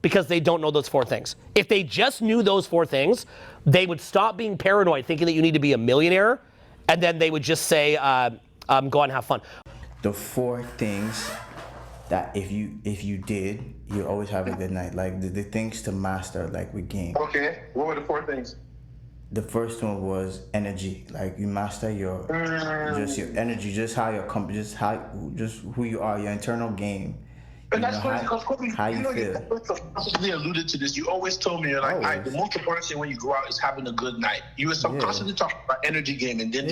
because they don't know those 4 things. If they just knew those 4 things, they would stop being paranoid, thinking that you need to be a millionaire, and then they would just say, go out and have fun. The 4 things that if you did, you always have a good night. Like the things to master, like with game. Okay, what were the 4 things? The first one was energy. Like you master your energy, just how just who you are, your internal game. And that's crazy because Kobe, how you feel. You subconsciously alluded to this. You always told me, like, the most important thing when you go out is having a good night. You were subconsciously talking about energy game, and then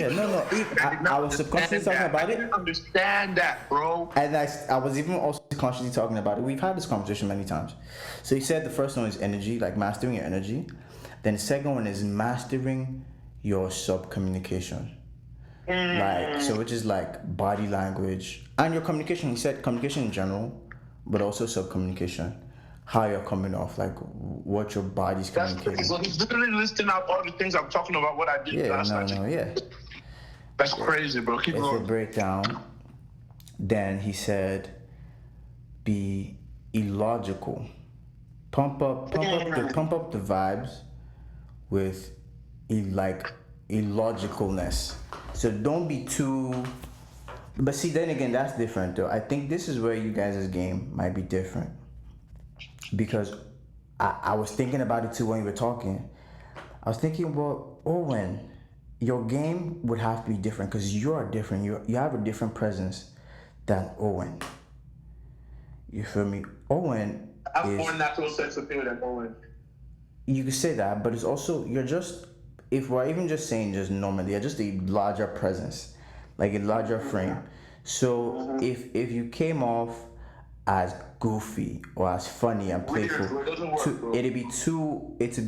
I was subconsciously talking about it. I didn't understand that, bro. And I was even also consciously talking about it. We've had this conversation many times. So he said the first one is energy, like mastering your energy. Then the second one is mastering your sub-communication. Like, so which is like body language and your communication. He said communication in general, but also sub-communication. How you're coming off, like what your body's communicating. So he's literally listing out all the things I'm talking about, what I did last night. That's crazy, bro. Keep going. It's a breakdown. Then he said, be illogical. Pump up the vibes with illogicalness. So don't be too. But see, then again, that's different though. I think this is where you guys' game might be different. Because I was thinking about it too when you were talking. I was thinking, well, Owen, your game would have to be different because you are different. You have a different presence than Owen. You feel me? Owen I have more natural sex appeal than Owen. You could say that, but it's also, you're just, if we're even just saying just normally, you're just a larger presence, like a larger frame. So if you came off as goofy or as funny and playful, it'd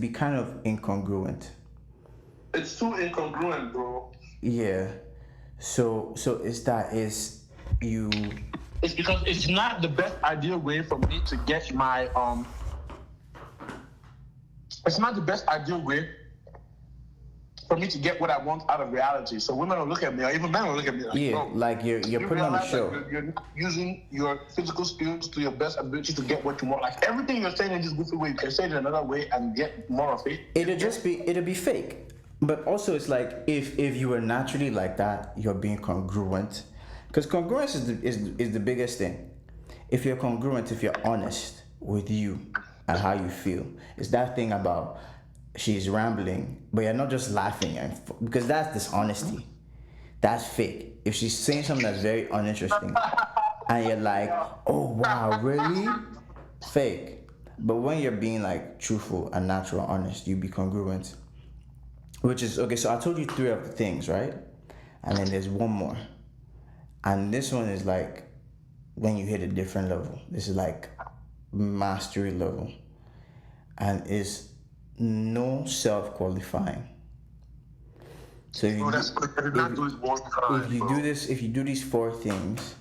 be kind of incongruent. It's too incongruent, bro. Yeah. So it's because it's not the best ideal way for me to get my it's not the best ideal way for me to get what I want out of reality. So women will look at me, or even men will look at me like, bro, like you're putting on a show. You're not using your physical skills to your best ability to get what you want. Like everything you're saying in this goofy way, you can say it in another way and get more of it. It'll be fake. But also it's like if you were naturally like that, you're being congruent. Because congruence is the biggest thing. If you're congruent, if you're honest with you and how you feel, it's that thing about she's rambling, but you're not just laughing, because that's dishonesty. That's fake. If she's saying something that's very uninteresting, and you're like, oh wow, really? Fake. But when you're being like truthful and natural, honest, you be congruent. Which is, okay, so I told you 3 of the things, right? And then there's one more. And this one is like when you hit a different level. This is like mastery level. And it's no self-qualifying. So if you do these 4 things,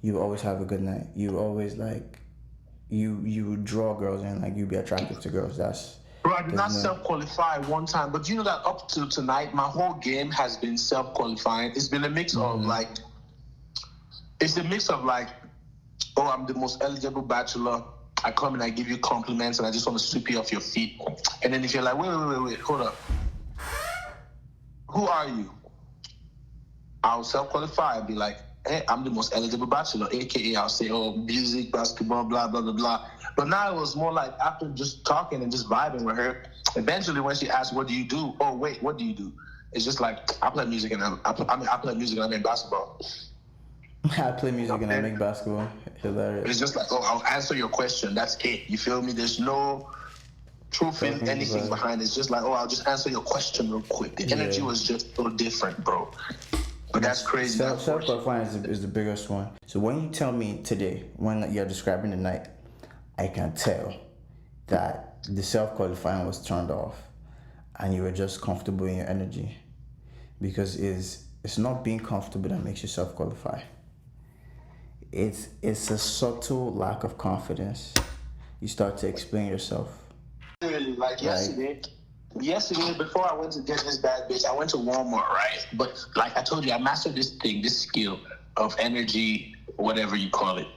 you always have a good night. You always like you draw girls and like you be attractive to girls. Bro, I did not self-qualify one time, but you know that up to tonight, my whole game has been self-qualifying. It's been a mix of like, oh, I'm the most eligible bachelor. I come and I give you compliments and I just want to sweep you off your feet. And then if you're like, wait, hold up. Who are you? I'll self-qualify and be like, hey, I'm the most eligible bachelor, aka I'll say, oh, music, basketball, blah, blah, blah, blah. But now it was more like after just talking and just vibing with her, eventually when she asked, what do you do? Oh, wait, what do you do? It's just like, I play music and I play music and I make basketball. I play music and I make basketball. Hilarious. It's just like, oh, I'll answer your question. That's it. You feel me? There's no truth in anything behind it. It's just like, oh, I'll just answer your question real quick. The energy was just so different, bro. But that's crazy. Self-qualifying is the biggest one. So when you tell me today, when you're describing the night, I can tell that the self-qualifying was turned off and you were just comfortable in your energy. Because it's not being comfortable that makes you self-qualify. It's a subtle lack of confidence. You start to explain yourself. Like yesterday, before I went to get this bad bitch, I went to Walmart, right? But like I told you, I mastered this skill of energy, whatever you call it,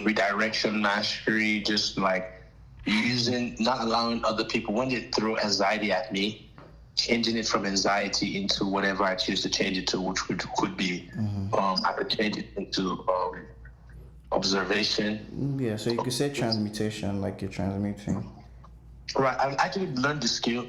redirection, mastery, just like using, not allowing other people, when they throw anxiety at me, changing it from anxiety into whatever I choose to change it to, which could be, I could change it into observation. Yeah, so you could say transmutation, like you're transmuting. Right, I actually learned the skill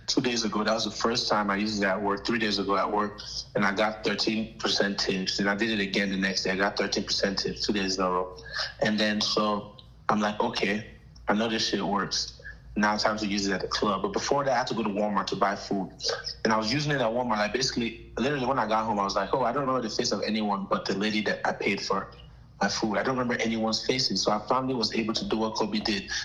2 days ago. That was the first time I used it at work. 3 days ago at work, and I got 13% tips. And I did it again the next day. I got 13% tips 2 days in a row. And then so I'm like, okay, I know this shit works. Now it's time to use it at the club. But before that, I had to go to Walmart to buy food. And I was using it at Walmart. Like basically, literally when I got home, I was like, oh, I don't remember the face of anyone but the lady that I paid for my food. I don't remember anyone's faces. So I finally was able to do what Kobe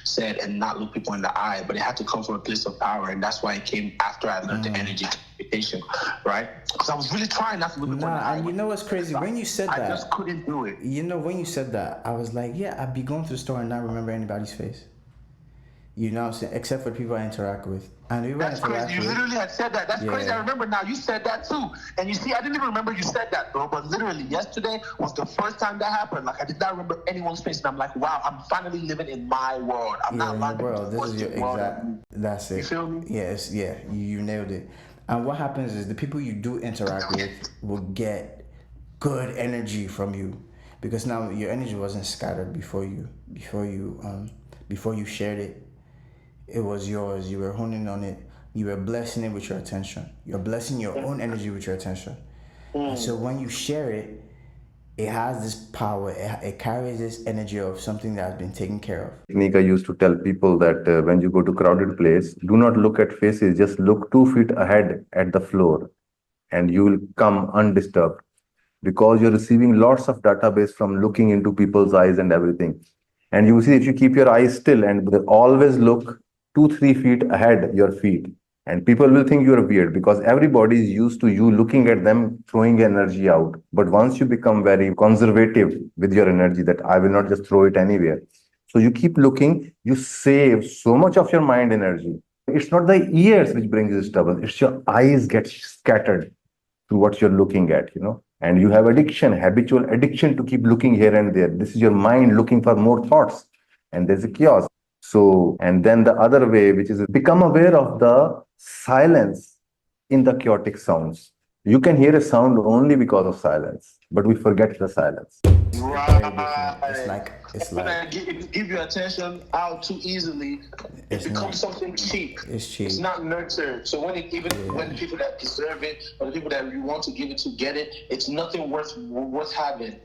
said, and not look people in the eye. But it had to come from a place of power. And that's why it came after I learned the energy communication, right? Because I was really trying not to look people in the eye. And you know what's crazy? When you said that, I just couldn't do it. You know, when you said that, I was like, yeah, I'd be going to the store and not remember anybody's face. You know what I'm saying? Except for people I interact with. And people That's crazy. You literally had said that. That's crazy. I remember now. You said that too. And you see, I didn't even remember you said that, bro. But literally, yesterday was the first time that happened. Like, I did not remember anyone's face. And I'm like, wow, I'm finally living in my world. I'm not lying. World. This is your exact. That's it. You feel me? Yes, yeah. You nailed it. And what happens is the people you do interact with will get good energy from you, because now your energy wasn't scattered before you shared it. It was yours. You were honing on it. You were blessing it with your attention. You're blessing your own energy with your attention. And so when you share it, it has this power. It carries this energy of something that has been taken care of. Technique I used to tell people that when you go to crowded place, do not look at faces. Just look 2 feet ahead at the floor, and you will come undisturbed, because you're receiving lots of database from looking into people's eyes and everything. And you will see, if you keep your eyes still and always look 2-3 feet ahead your feet, and people will think you're weird, because everybody is used to you looking at them throwing energy out. But once you become very conservative with your energy, that I will not just throw it anywhere, so you keep looking, you save so much of your mind energy. It's not the ears which brings disturbance, it's your eyes get scattered to what you're looking at, and you have habitual addiction to keep looking here and there. This is your mind looking for more thoughts, and there's a chaos. So, and then the other way, which is become aware of the silence in the chaotic sounds. You can hear a sound only because of silence, but we forget the silence. Right. It's when like if you give your attention out too easily, it becomes something cheap. It's cheap. It's not nurtured. So when when the people that deserve it, or the people that you want to give it to get it, it's nothing worth having.